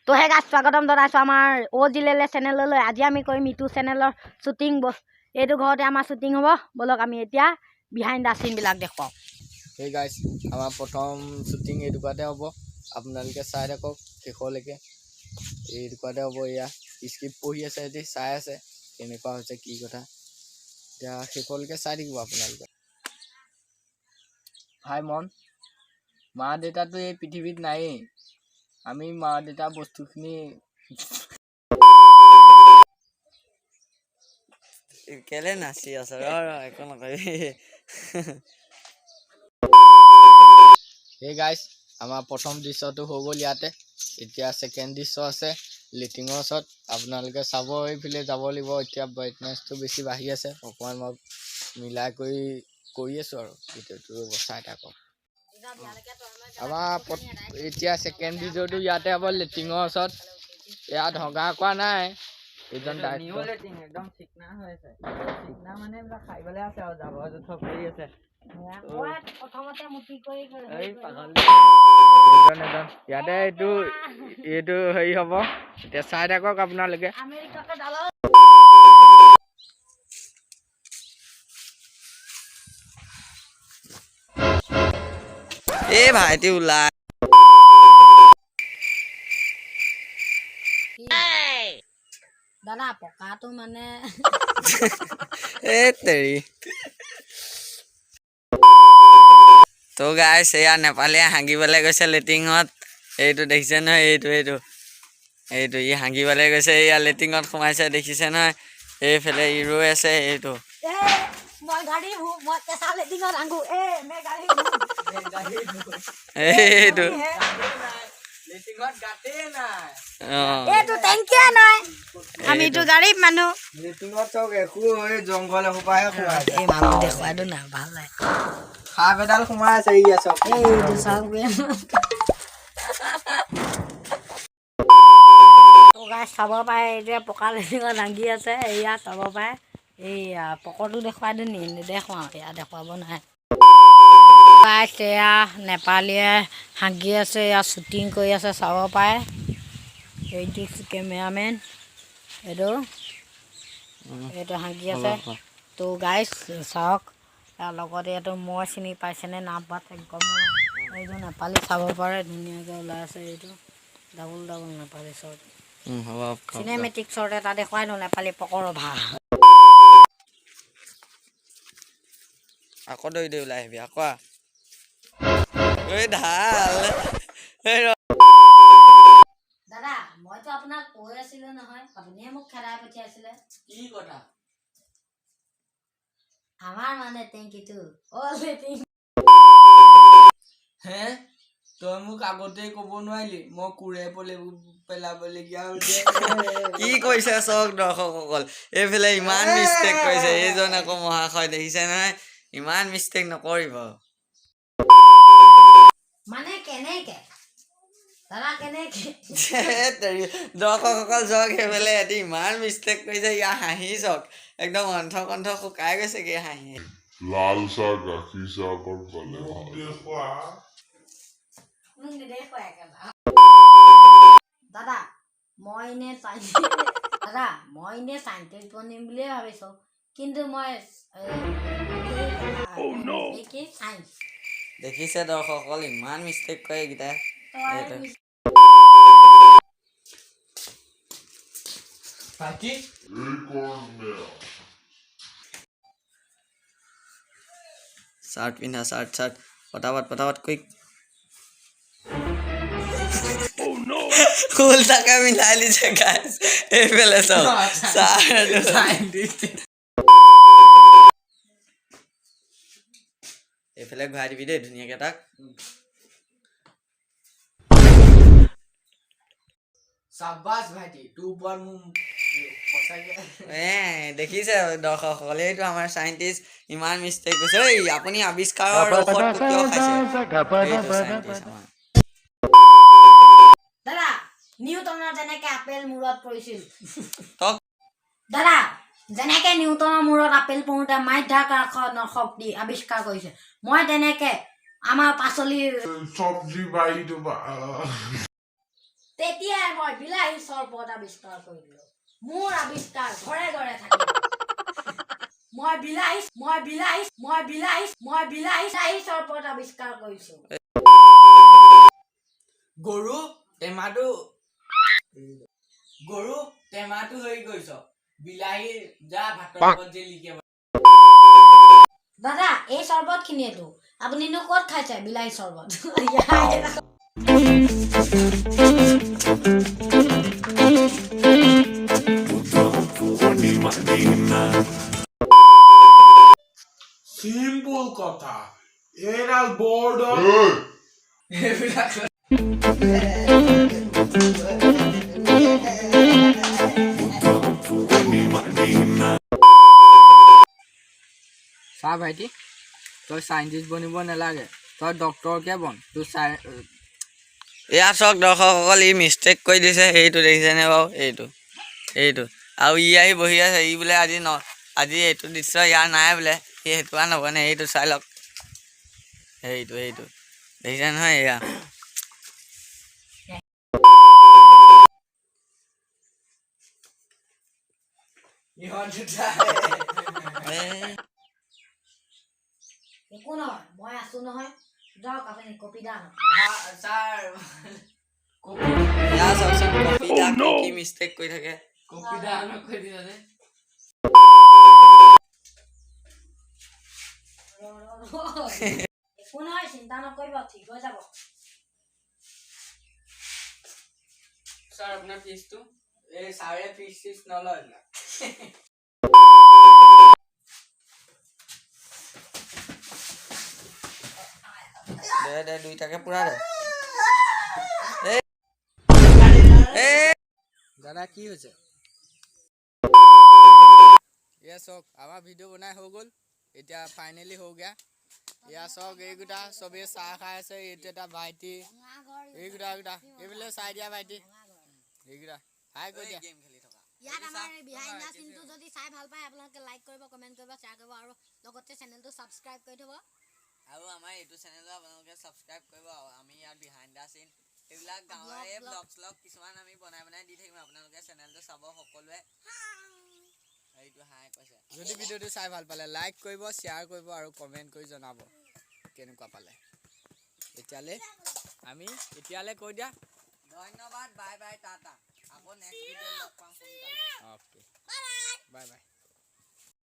তো হে গাইছ স্বাগতম জনাইছোঁ আমাৰ জিলেলে চেনেললৈ। আজি আমি কৰিম ইটো চেনেলৰ শ্বুটিং। এইটো ঘৰতে আমাৰ শ্বুটিং হ'ব। বলক আমি এতিয়া বিহাইণ্ড দ্য চিনবিলাক দেখুৱাওঁ। সেই গাইছ আমাৰ প্ৰথম শ্বুটিং এই টুকুৰাতে হ'ব। আপোনালোকে চাই থাকক শেষলৈকে। এই টুকুৰাতে হ'ব। এয়া স্ক্ৰিপ্ট পঢ়ি আছে, সিহঁতি চাই আছে কেনেকুৱা হৈছে কি কথা। এতিয়া শেষলৈকে চাই থাকিব আপোনালোকে। ভাই মন, মা দেউতাটো এই পৃথিৱীত নায়েই। আমি মা দেউতা বস্তুখিনি কেলে নাচি আছ একো নকবি। সেই গাইছ আমাৰ প্ৰথম দৃশ্যটো হৈ গ'ল ইয়াতে। এতিয়া ছেকেণ্ড দৃশ্য আছে লেট্ৰিনৰ ওচৰত। আপোনালোকে চাব, এইফালে যাব লাগিব। এতিয়া ব্ৰাইটনেছটো বেছি বাঢ়ি আছে, অকণমান মই মিলাই কৰি আছোঁ আৰু ভিডিঅ'টো চাই থাকক। আমাৰ এতিয়া ছেকেণ্ড ভিডিঅ'টো ইয়াতে হ'ব লেট্ৰিনৰ ওচৰত। ইয়াত হগা কৰা নাই। একদম চিকনা হৈ আছে, চিকনা মানে এইবিলাক খাইবলৈ আছে আৰু জাবৰ জোথৰ পৰি আছে। ইয়াতে এইটো হেৰি হ'ব। এতিয়া চাই থাকক আপোনালোকে। এই ভাইটি ওলাই দাদা পকাটো মানে এই তেৰি তো গাইছ এয়া নেপালীয়ে হাগিবলৈ গৈছে লেট্ৰিনত। এইটো দেখিছে নহয়, এইটো ই হাগিবলৈ গৈছে। এয়া লেট্ৰিনত সোমাইছে, দেখিছে নহয়। এইফালে ই ৰৈ আছে। এইটো এইটো আমিতো গাড়ীত মানুহ জংঘল এসোপাহে সোমাই এই মানুহ দেখুৱাইতো না ভাল লাগে। সাপ এডাল সোমাই আছে। এইটো চাওক চাব পাৰে। এতিয়া পকা লেট্ৰিনত দাঙি আছে। এয়া চাব পাৰে। এইয়া পকৰটো দেখুৱাই দিওঁ নি? নেদেখুৱাওঁ, এয়া দেখুৱাব নাই। এয়া নেপালীয়ে হাগি আছে, এয়া শ্বুটিং কৰি আছে, চাব পাৰে। এইটো কেমেৰামেন, এইটো হাগি আছে। তো গাইছ চাওক। তাৰ লগতে এইটো মই চিনি পাইছেনে নাপাত একদম এইটো নেপালী চাব পাৰে। ধুনীয়াকৈ ওলাই আছে। এইটো double Nepali short, cinematic short এটা দেখুৱাই দিওঁ। নেপালী পকৰ ভাগ আকৌ দৈ ওলাই আহিবি আকৌ ঢাল। দাদা মইতো আপোনাক কৈ আছিলো নহয়, আপুনিহে মোক খেদাই পঠিয়াইছিলে। কি কথা? আমাৰ মানে টেংকিটো হে, তই মোক আগতে ক'ব নোৱাৰিলি মই কোৰে পেলাবলগীয়া হৈছে। কি কৈছে চাওক দৰ্শকসকল, এইফালে ইমান মিষ্টেক কৰিছে এইজন আকৌ মহাশয়, দেখিছে নহয়। ইমান মিষ্টেক নকৰিব মানে কেনেকে দাদা, কেনেকে দৰ্শকসকল চাওক। সেইফালে এটি ইমান মিষ্টেক কৰিছে, ইয়াৰ হাঁহি চাওক। একদম কণ্ঠ শুকাই গৈছে কি হাঁহি। লাল চাহ গাখীৰ চাহ দাদা মই এনে সাইন্টিষ্ট বনিম বুলিয়ে ভাবিছো, কিন্তু মই সাইন্স দেখিছে দৰ্শকসকল, ইমান মিষ্টেক কৰে এইকেইটাই। চাৰ্ট পিন্ধা, চাৰ্ট পটাপট কুইক। উল্টাকে মিলাই দিছে গাইছ। এইফালে চাওক এইফালে ঘূৰাই দিবি দেই ধুনীয়াকে তাক। চাবাছ ভাইটি, তোৰ ওপৰত মোৰ দেখিছে দৰ্শকসকল, এইটো আমাৰ চাইণ্টিষ্ট ইমান মিষ্টেক কৰিছে। ঐ আপুনি আৱিষ্কাৰৰ ঔষধটো কিয় খাইছে? এইটো চাইণ্টিষ্ট আমাৰ। দাদা নিউটনৰ যেনেকে আপেল মূৰত পৰিছিল, তক দাদা যেনেকে নিউটনৰ মূৰত আপেল পৰোঁতে মাধ্যাকৰ্ষণৰ শক্তি আৱিষ্কাৰ কৰিছে, মই তেনেকে আমাৰ পাচলিৰ চব্জি বাৰীটো তেতিয়াই মই বিলাহী চৰবত আৱিষ্কাৰ কৰিলো মোৰ আৱিষ্কাৰ ঘৰে ঘৰে থাকিব মই বিলাহী চৰবত আৱিষ্কাৰ কৰিছো গৰু টেমাটো হৈ গৈছ বিলাহী যা ভাতৰ লগত যে লিখে দাদা এই চৰবত খিনিয়েতো আপুনিনো ক'ত খাইছে বিলাহী চৰবত সিম্পল কথা এৰাল বোৰ্ড চা ভাইটি তই সাইন্টিষ্ট বনিব নালাগে তই ডক্টৰকে বন তোৰ এয়া চাওক দৰ্শকসকল ই মিষ্টেক কৰি দিছে সেইটো দেখিছেনে বাৰু এইটো আৰু ই আহি বহি আছে ই বোলে আজি এইটো দৃশ্য ইয়াৰ নাই বোলে সি সেইটো আৰু নবনে এইটো চাই লওক সেইটো দেখিছে নহয় এয়া একো নহয় মই আছো নহয় যাওক আপুনি কপি দান এয়া চাওকচোন কপিতা কি মিষ্টেক কৰি থাকে একো নহয় চিন্তা নকৰিব ঠিক হৈ যাব ছাৰ আপোনাৰ ফিজটো এই ছাৰে ফিজ নলয় দে দুইটাকে পুৰা দে দাদা কি হৈছে এয়া চাওক আমাৰ ভিডিঅ' বনাই হৈ গ'ল এতিয়া ফাইনেলি হৈ গয়া এয়া চাওক এইকেইটা চবেই চাহ খাই আছে এইটো এটা ভাইটি এইকেইটা এইবিলাক চাই দিয়া ভাইটি এইকেইটা হাই কৈ দিয়া ইয়াত আমাৰ বিহাইণ্ড দ্য চিনটো যদি চাই ভাল পায় আপোনালোকে লাইক কৰিব কমেণ্ট কৰিব শ্বেয়াৰ কৰিব আৰু লগতে চেনেলটো ছাবস্ক্ৰাইব কৰি থ'ব আৰু আমাৰ এইটো চেনেলটো আপোনালোকে ছাবস্ক্ৰাইব কৰিব আৰু আমি ইয়াত বিহাইণ্ড দ্য চিন এইবিলাক গাঁৱৰে ব্লগ শ্লগ কিছুমান আমি বনাই দি থাকিম আপোনালোকে চেনেলটো চাব সকলোৱে এইটো হাই কৈছে যদি ভিডিঅ'টো চাই ভাল পালে লাইক কৰিব শ্বেয়াৰ কৰিব আৰু কমেণ্ট কৰি জনাব কেনেকুৱা পালে এতিয়ালৈ কৈ দিয়া ধন্যবাদ বাই বাই টাটা আকৌ নেক্সট ভিডিঅ' লগ পাম সোনকালে অ'কে বাই বাই